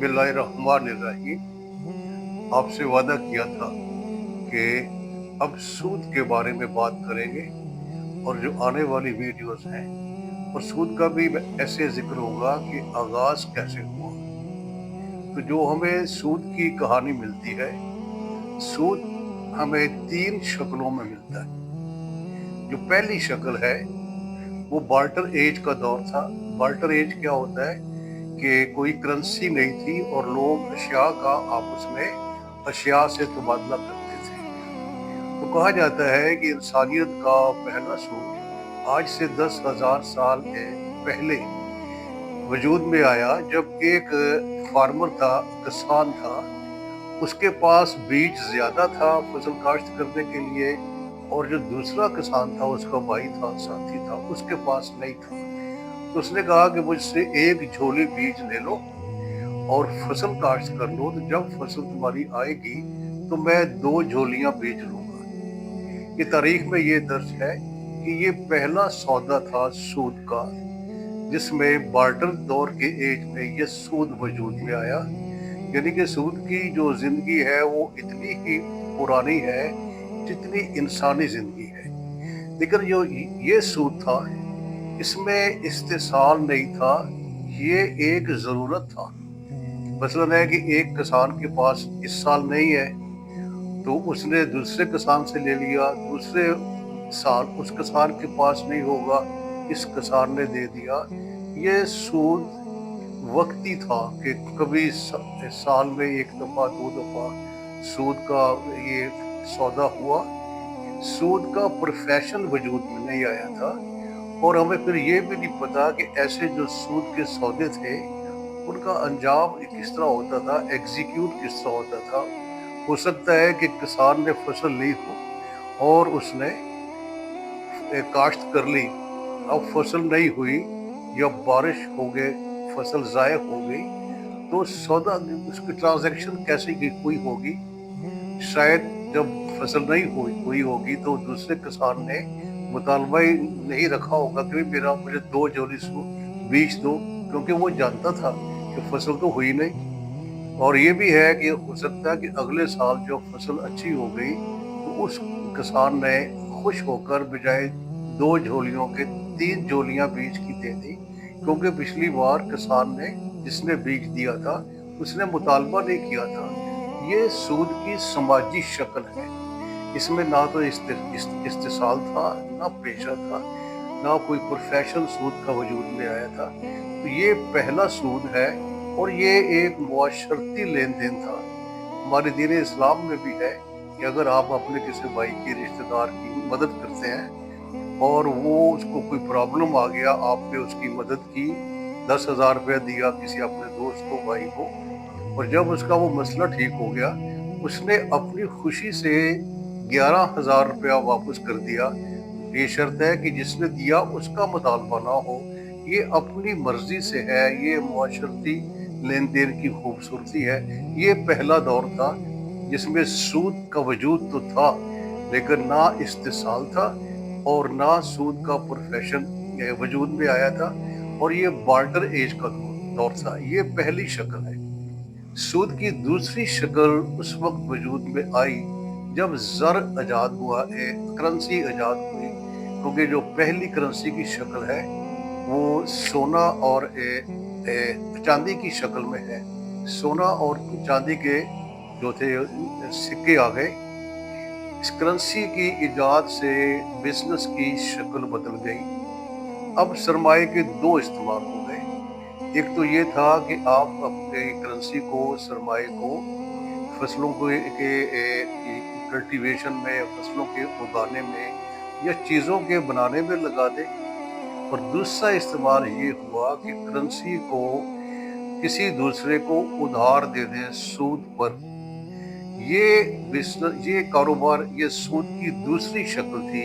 बिस्मिल्लाहिर्रहमानिर्रहीम। आपसे वादा किया था कि अब सूद के बारे में बात करेंगे और जो आने वाली वीडियोस हैं और सूद का भी ऐसे जिक्र होगा कि आगाज कैसे हुआ। तो जो हमें सूद की कहानी मिलती है, सूद हमें 3 शक्लों में मिलता है। जो पहली शक्ल है वो बार्टर एज का दौर था। बार्टर एज क्या होता है कि कोई करेंसी नहीं थी और लोग अशिया का आपस में अशिया से तबादला करते थे। तो कहा जाता है कि इंसानियत का पहला सूद आज से 10,000 साल पहले वजूद में आया, जब एक फार्मर था, किसान था। उसके पास बीज ज्यादा था फसल काश्त करने के लिए, और जो दूसरा किसान था, उसका भाई था, साथी था, उसके पास नहीं था। तो उसने कहा कि मुझसे एक झोली बीज ले लो और फसल काश्त कर लो, तो जब फसल तुम्हारी आएगी तो मैं 2 झोलियां बीज लूंगा। ये तारीख में ये दर्ज है कि ये पहला सौदा था सूद का, जिसमें बार्टर दौर के एज में ये सूद वजूद में आया। यानी कि सूद की जो जिंदगी है वो इतनी ही पुरानी है जितनी इंसानी जिंदगी है। लेकिन जो ये सूद था, इसमें इस्तेसाल नहीं था, ये एक जरूरत था। मसलन है कि एक किसान के पास इस साल नहीं है तो उसने दूसरे किसान से ले लिया, दूसरे साल उस किसान के पास नहीं होगा, इस किसान ने दे दिया। ये सूद वक्ती था कि कभी साल में एक दफा 2 दफा सूद का ये सौदा हुआ। सूद का प्रोफेशन वजूद में नहीं आया था, और हमें फिर ये भी नहीं पता कि ऐसे जो सूद के सौदे थे उनका अंजाम किस तरह होता था, एग्जीक्यूट किस तरह होता था। हो सकता है कि किसान ने फसल ली हो और उसने काश्त कर ली, अब फसल नहीं हुई या बारिश हो गए, फसल ज़ाय हो गई, तो सौदा उसकी ट्रांजैक्शन कैसे की हुई होगी। शायद जब फसल नहीं हुई होगी तो दूसरे किसान ने मुतालबा ही नहीं रखा होगा कि मेरा मुझे 2 जोली बीज दो, क्योंकि वो जानता था कि फसल तो हुई नहीं। और ये भी है कि हो सकता है कि अगले साल जब फसल अच्छी हो गई तो उस किसान ने खुश होकर बजाय 2 झोलियों के 3 झोलियां बीज की दे दी, क्योंकि पिछली बार किसान ने जिसने बीज दिया था उसने मुतालबा नहीं किया था। ये सूद की समाजी शक्ल है। इसमें ना तो इस्तेसाल था, ना पेशा था, ना कोई प्रोफेशन सूद का वजूद में आया था। तो ये पहला सूद है, और ये एक मुआशरती लेन देन था। हमारे दीन इस्लाम में भी है कि अगर आप अपने किसी भाई की, रिश्तेदार की मदद करते हैं और वो उसको कोई प्रॉब्लम आ गया, आपने उसकी मदद की, 10,000 रुपया दिया किसी अपने दोस्त को, भाई को, और जब उसका वो मसला ठीक हो गया, उसने अपनी खुशी से 11,000 रुपया वापस कर दिया। ये शर्त है कि जिसने दिया उसका मुतालबा ना हो, ये अपनी मर्जी से है। ये मुआशरती लेन देन की खूबसूरती है। ये पहला दौर था जिसमें सूद का वजूद तो था, लेकिन ना इस्तेसाल था और ना सूद का प्रोफेशन वजूद में आया था, और ये बार्टर एज का दौर था। ये पहली शक्ल है। सूद की दूसरी शक्ल उस वक्त वजूद में आई जब ज़र आजाद हुआ, करेंसी आजाद हुई। क्योंकि जो पहली करेंसी की शक्ल है वो सोना और चांदी की शक्ल में है। सोना और चांदी के जो थे सिक्के आ गए। इस करेंसी की इजाद से बिजनेस की शक्ल बदल गई। अब सरमाए के 2 इस्तेमाल हो गए। एक तो ये था कि आप अपने करेंसी को, सरमाए को फसलों को के कल्टीवेशन में, फसलों के उगाने में या चीज़ों के बनाने में लगा दें। और दूसरा इस्तेमाल ये हुआ कि करेंसी को किसी दूसरे को उधार दे दें सूद पर। ये बिजनेस, ये कारोबार, ये सूद की दूसरी शक्ल थी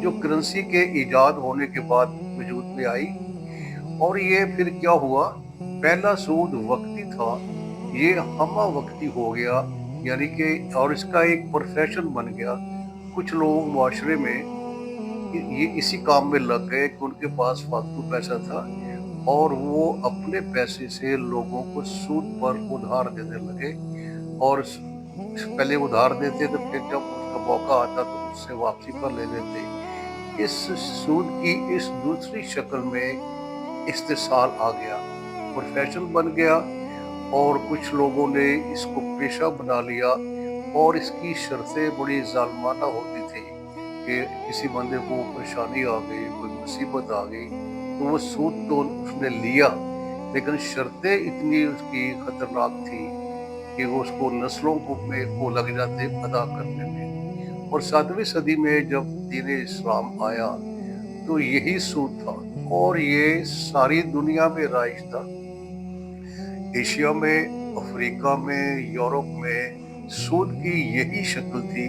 जो करेंसी के इजाद होने के बाद वजूद में आई। और ये फिर क्या हुआ, पहला सूद वक्ती था, ये हमा वक्ती हो गया, यानी कि और इसका एक प्रोफेशन बन गया। कुछ लोग मुआशरे में ये इसी काम में लग गए कि उनके पास फालतू पैसा था, और वो अपने पैसे से लोगों को सूद पर उधार देने लगे। और पहले उधार देते तो फिर जब उसका मौका आता तो उससे वापसी पर ले लेते। इस सूद की इस दूसरी शक्ल में इस्तेसाल आ गया और फैशन बन गया, और कुछ लोगों ने इसको पेशा बना लिया। और इसकी शर्तें बड़ी जालिमाना होती थी कि किसी बंदे को परेशानी आ गई, कोई मुसीबत आ गई, तो वो सूद तो उसने लिया, लेकिन शर्तें इतनी उसकी खतरनाक थी कि वो उसको नस्लों को लग जाते अदा करने में। और 7वीं सदी में जब दीन इस्लाम आया तो यही सूद था, और ये सारी दुनिया में राइज था। एशिया में, अफ्रीका में, यूरोप में सूद की यही शक्ल थी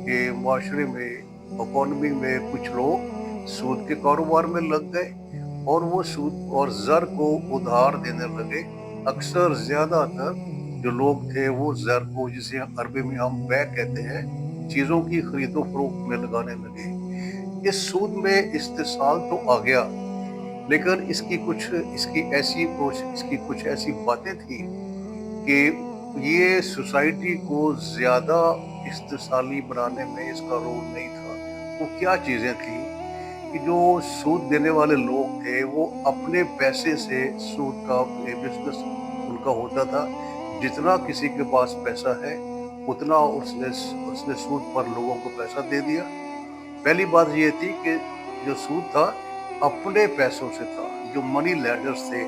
कि माशरे में, इकोनॉमी में कुछ लोग सूद के कारोबार में लग गए और वो सूद और ज़र को उधार देने लगे। अक्सर ज़्यादातर जो लोग थे वो ज़र को, जिसे अरबी में हम बै कहते हैं, चीज़ों की खरीदो फरोख्त में लगाने लगे। इस सूद में इस्तेसाल तो आ गया, लेकिन इसकी कुछ ऐसी बातें थी कि ये सोसाइटी को ज्यादा इस्तेसाली बनाने में इसका रोल नहीं था। वो क्या चीजें थी कि जो सूद देने वाले लोग थे वो अपने पैसे से सूद का बिजनेस उनका होता था। जितना किसी के पास पैसा है उतना उसने उसने सूद पर लोगों को पैसा दे दिया। पहली बात ये थी कि जो सूद था अपने पैसों से था। जो मनी लैंडर्स थे,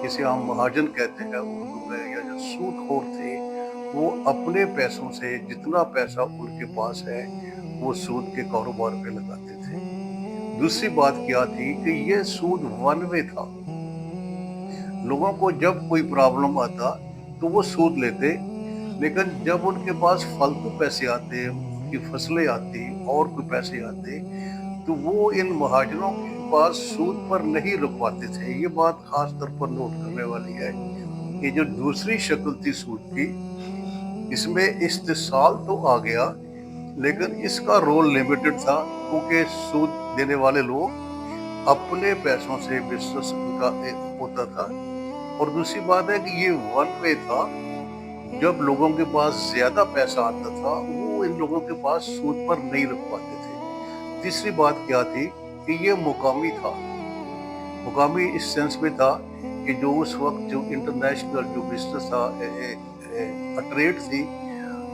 जिसे हम महाजन कहते हैं उर्दू में, या जो सूदखोर थे, वो अपने पैसों से जितना पैसा उनके पास है वो सूद के कारोबार पे लगाते थे। दूसरी बात क्या थी कि ये सूद वन वे था। लोगों को जब कोई प्रॉब्लम आता तो वो सूद लेते, लेकिन जब उनके पास फालतू पैसे आते, उनकी फसलें आती और कोई पैसे आते, तो वो इन महाजनों के पास सूद पर नहीं रुकवाते थे। ये बात खास तौर पर नोट करने वाली है। ये जो दूसरी शक्ल थी सूद की, इसमें इस्तेसाल तो आ गया, लेकिन इसका रोल लिमिटेड था, क्योंकि सूद देने वाले लोग अपने पैसों से बिजनेस उनका होता था। और दूसरी बात है कि ये वन वे था। जब लोगों के पास ज्यादा पैसा आता था वो इन लोगों के पास सूद पर नहीं रुकवाते थे। तीसरी बात क्या थी कि ये मुकामी था। मुकामी इस सेंस में था कि जो उस वक्त जो इंटरनेशनल जो बिजनेस था, ट्रेड थी,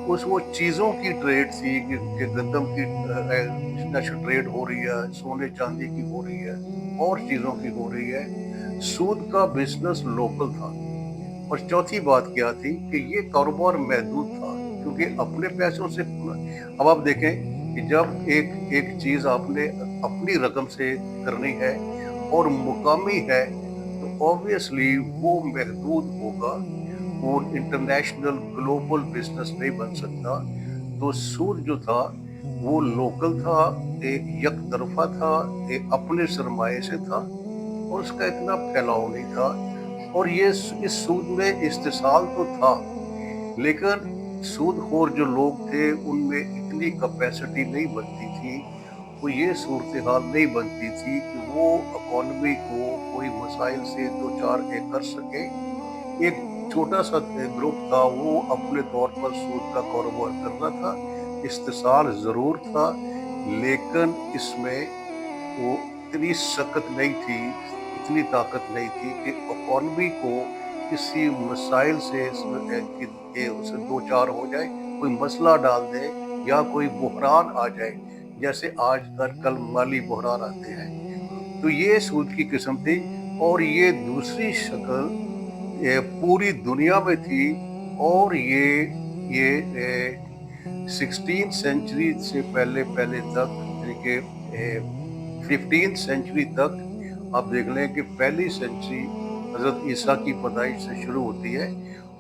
उस वो चीज़ों की ट्रेड थी कि गंदम की इंटरनेशनल ट्रेड हो रही है, सोने चांदी की हो रही है, और चीज़ों की हो रही है। सूद का बिजनेस लोकल था। और चौथी बात क्या थी कि ये कारोबार महदूद था, क्योंकि अपने पैसों से। अब आप देखें कि जब एक एक चीज़ आपने अपनी रकम से करनी है और मुकामी है, तो ऑब्वियसली वो महदूद होगा, वो इंटरनेशनल ग्लोबल बिजनेस नहीं बन सकता। तो सूद जो था वो लोकल था, एक यक तरफा था, एक अपने सरमाए से था, और उसका इतना फैलाव नहीं था। और ये इस सूद में इस्तेसाल तो था, लेकिन सूदखोर जो लोग थे उनमें इतनी कैपेसिटी नहीं बनती थी, वो ये सूरत हाल नहीं बनती थी कि वो इकॉनमी को कोई मसाइल से दो चार के कर सके। एक छोटा सा ग्रुप था, वो अपने तौर पर सूद का कारोबार कर रहा था। इस्तेसाल जरूर था, लेकिन इसमें वो इतनी सख्त नहीं थी, इतनी ताकत नहीं थी कि इकॉनमी को किसी मसाइल से उसे दो चार हो जाए, कोई मसला डाल दे या कोई बुहरान आ जाए, जैसे आज कल माली बुहरान आते हैं। तो ये सूद की किस्म थी। और ये दूसरी शक्ल ये पूरी दुनिया में थी। और ये 16 सेंचुरी से पहले पहले तक, यानी कि 15 सेंचुरी तक आप देख लें कि पहली सेंचुरी हजरत ईसा की पैदाइश से शुरू होती है।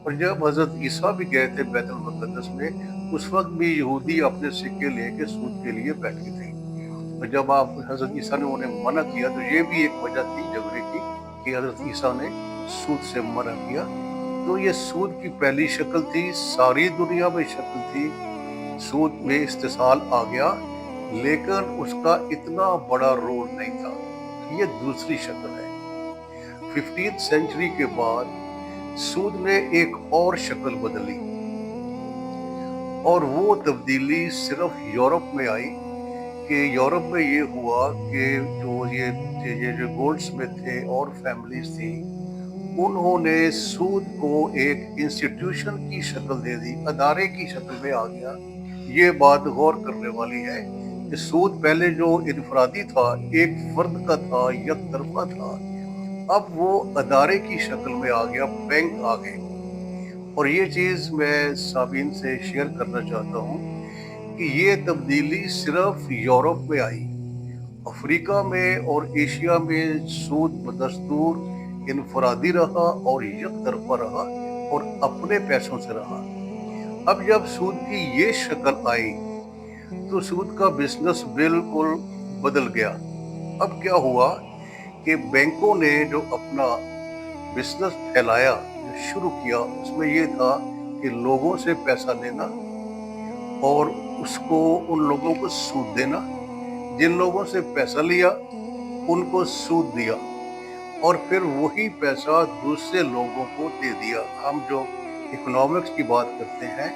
और जब हजरत ईसा भी गए थे बैतुल मुक़द्दस में, उस वक्त भी यहूदी अपने सिक्के लेके सूद के लिए बैठे थे। और जब आप हजरत ईसा ने उन्हें मना किया, तो ये भी एक वजह थी झगड़े की कि हजरत ईसा ने सूद से मना किया। तो ये सूद की पहली शक्ल थी, सारी दुनिया में शक्ल थी। सूद में इस्तेसाल आ गया, लेकिन उसका इतना बड़ा रोल नहीं था। ये दूसरी शक्ल है। 15th सेंचुरी के बाद सूद ने एक और शक्ल बदली, और वो तब्दीली सिर्फ यूरोप में आई कि यूरोप में ये हुआ कि जो गोल्ड स्मिथ थे और फैमिलीज थी, उन्होंने सूद को एक इंस्टीट्यूशन की शक्ल दे दी, अदारे की शक्ल में आ गया। ये बात गौर करने वाली है कि सूद पहले जो इनफरादी था, एक फर्द का था, एक तरफा था, अब वो अदारे की शक्ल में आ गया, बैंक आ गए। और ये चीज़ मैं साबिन से शेयर करना चाहता हूँ कि ये तब्दीली सिर्फ यूरोप में आई। अफ्रीका में और एशिया में सूद बदस्तूर इनफरादी रहा और एक तरफा रहा और अपने पैसों से रहा। अब जब सूद की ये शक्ल आई तो सूद का बिजनेस बिल्कुल बदल गया। अब क्या हुआ कि बैंकों ने जो अपना बिजनेस फैलाया, शुरू किया, उसमें ये था कि लोगों से पैसा लेना और उसको उन लोगों को सूद देना। जिन लोगों से पैसा लिया उनको सूद दिया और फिर वही पैसा दूसरे लोगों को दे दिया। हम जो इकोनॉमिक्स की बात करते हैं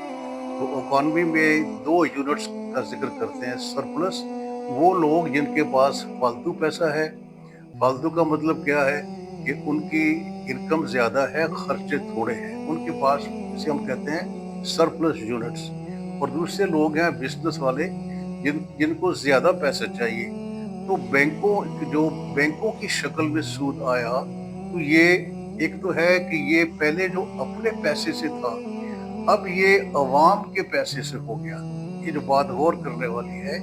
तो इकोनॉमी में 2 यूनिट्स का जिक्र करते हैं। सरप्लस वो लोग जिनके पास फालतू पैसा है। फालतू का मतलब क्या है कि उनकी इनकम ज़्यादा है, खर्चे थोड़े हैं, उनके पास, इसे हम कहते हैं सरप्लस यूनिट्स। और दूसरे लोग हैं बिजनेस वाले, जिनको ज़्यादा पैसा चाहिए। तो बैंकों की शक्ल में सूद आया, तो ये एक तो है कि ये पहले जो अपने पैसे से था, अब ये अवाम के पैसे से हो गया। ये जो बात गौर करने वाली है,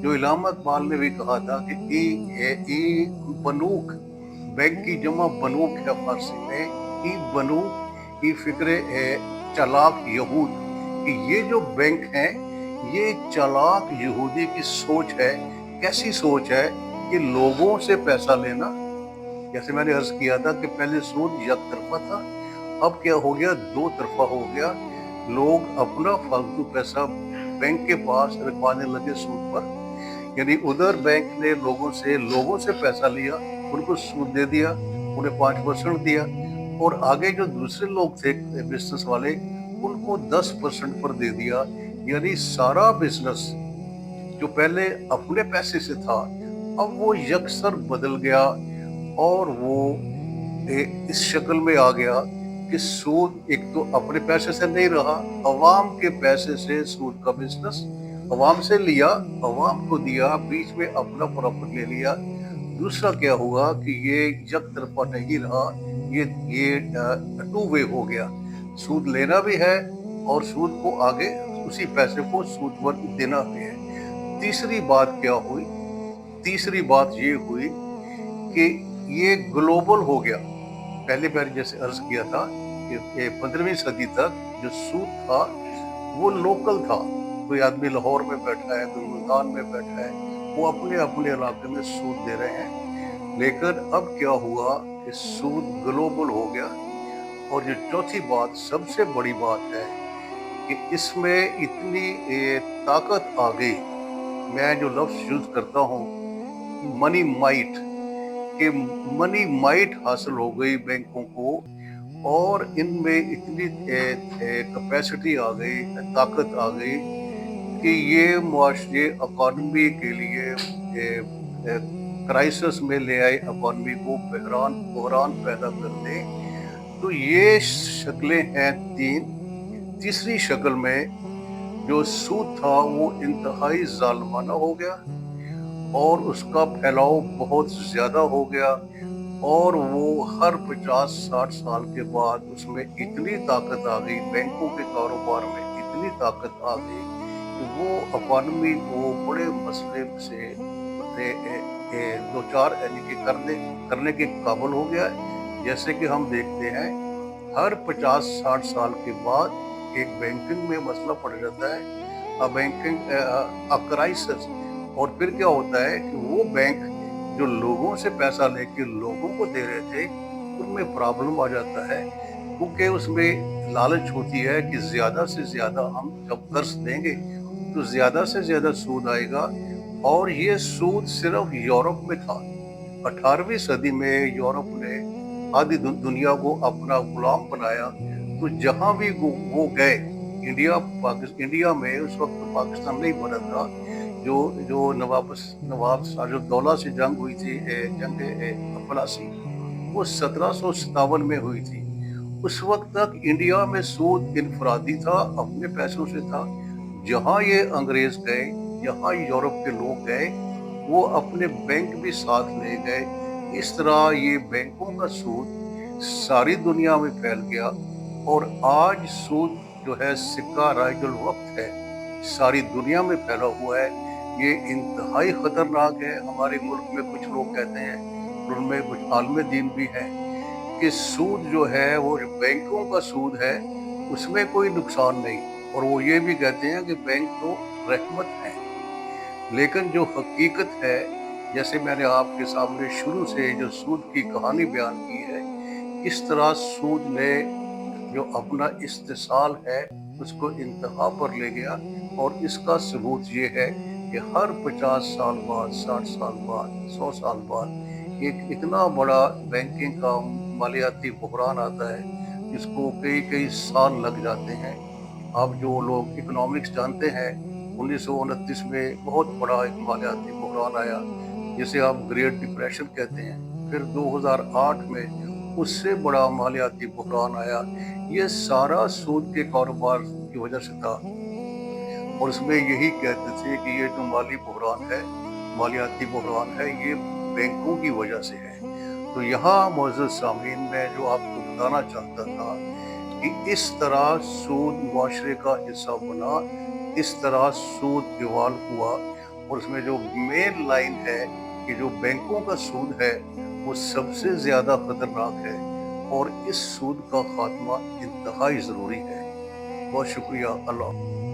जो इलामा इकबाल ने भी कहा था कि ई बनूक, बैंक की जमा बनूक है फारसी में, ई बनूक, ई फिक्रे चालाक यहूद, कि ये जो बैंक हैं ये चालाक यहूदी की सोच है। कैसी सोच है कि लोगों से पैसा लेना। जैसे मैंने अर्ज किया था कि पहले सूद एक तरफा था, अब क्या हो गया, 2 तरफा हो गया। लोग अपना फालतू पैसा बैंक के पास रखवाने लगे सूद पर। यानी उधर बैंक ने लोगों से पैसा लिया, उनको सूद दे दिया, उन्हें 5% दिया, और आगे जो दूसरे लोग थे बिजनेस वाले, उनको 10% पर दे दिया। यानी सारा बिजनेस जो पहले अपने पैसे से था, अब वो यकसर बदल गया और वो इस शक्ल में आ गया कि सूद एक तो अपने पैसे से नहीं रहा, अवाम के पैसे से सूद का बिजनेस, अवाम से लिया, अवाम को दिया, बीच में अपना प्रॉफिट ले लिया। दूसरा क्या हुआ कि ये एक तरफा नहीं रहा, ये टू वे हो गया। सूद लेना भी है और सूद को आगे उसी पैसे को सूद पर देना भी है। तीसरी बात क्या हुई? तीसरी बात ये हुई कि ये ग्लोबल हो गया। पहले मैंने जैसे अर्ज किया था कि 15वीं सदी तक जो सूद था वो लोकल था। कोई आदमी लाहौर में बैठा है, कोई मुल्तान में बैठा है, वो अपने अपने इलाके में सूद दे रहे हैं। लेकिन अब क्या हुआ कि सूद ग्लोबल हो गया। और जो चौथी बात, सबसे बड़ी बात है कि इसमें इतनी ताकत आ गई। मैं जो लफ्ज़ यूज करता हूँ मनी माइट, कि मनी माइट हासिल हो गई बैंकों को, और इनमें इतनी कैपेसिटी आ गई, ताकत आ गई कि ये मुआशरे इकॉनमी के लिए क्राइसिस में ले आए, इकॉनमी को बहरान पैदा कर दे। तो ये शक्लें हैं 3। तीसरी शक्ल में जो सूद था वो इंतहाई जालिमाना हो गया और उसका फैलाव बहुत ज़्यादा हो गया, और वो हर 50-60 साल के बाद उसमें इतनी ताकत आ गई, बैंकों के कारोबार में इतनी ताकत आ गई कि वो इकॉनमी को बड़े मसले से दो चार करने के काबिल हो गया है। जैसे कि हम देखते हैं हर 50-60 साल के बाद एक बैंकिंग में मसला पड़ जाता है, क्राइसिस। और फिर क्या होता है कि वो बैंक जो लोगों से पैसा लेके लोगों को दे रहे थे, उनमें प्रॉब्लम आ जाता है, क्योंकि उसमें लालच होती है कि ज़्यादा से ज़्यादा हम जब कर्ज देंगे तो ज़्यादा से ज़्यादा सूद आएगा। और ये सूद सिर्फ यूरोप में था। 18वीं सदी में यूरोप ने आधी दुनिया को अपना गुलाम बनाया। तो जहां भी वो गए, इंडिया में उस वक्त पाकिस्तान नहीं बना था। जो जो नवाब सिराजुद्दौला से जंग हुई थी, जंग प्लासी, वो 1757 में हुई थी। उस वक्त तक इंडिया में सूद इनफरादी था, अपने पैसों से था। जहां ये अंग्रेज गए, जहां यूरोप के लोग गए, वो अपने बैंक भी साथ ले गए। इस तरह ये बैंकों का सूद सारी दुनिया में फैल गया। और आज सूद जो है सिक्का राइजुल वक्त है, सारी दुनिया में फैला हुआ है। ये इंतहाई खतरनाक है। हमारे मुल्क में कुछ लोग कहते हैं, उनमें कुछ आलिम दीन भी हैं, कि सूद जो है वो बैंकों का सूद है, उसमें कोई नुकसान नहीं। और वो ये भी कहते हैं कि बैंक तो रहमत है। लेकिन जो हकीकत है, जैसे मैंने आपके सामने शुरू से जो सूद की कहानी बयान की है, इस तरह सूद ने जो अपना इस्तेसाल है उसको इंतहा पर ले गया। और इसका सबूत ये है कि हर 50 साल बाद, 60 साल बाद, 100 साल बाद एक इतना बड़ा बैंकिंग का मालियाती बहरान आता है, जिसको कई कई साल लग जाते हैं। अब जो लोग इकोनॉमिक्स जानते हैं, 1929 में बहुत बड़ा एक मालियाती बहरान आया, जिसे आप ग्रेट डिप्रेशन कहते हैं। फिर 2008 में उससे बड़ा मालियाती बहरान आया। ये सारा सूद के कारोबार की वजह से था। और उसमें यही कहते थे कि ये जो माली बहरान है, मालियाती बहरान है, ये बैंकों की वजह से है। तो यहाँ मोअज़्ज़ज़ सामीन, मैं जो आपको बताना चाहता था कि इस तरह सूद मुआशरे का हिस्सा बना, इस तरह सूद इवाल्व हुआ। और उसमें जो मेन लाइन है कि जो बैंकों का सूद है वो सबसे ज़्यादा खतरनाक है, और इस सूद का खात्मा इंतहाई ज़रूरी है। बहुत शुक्रिया। अल्लाह।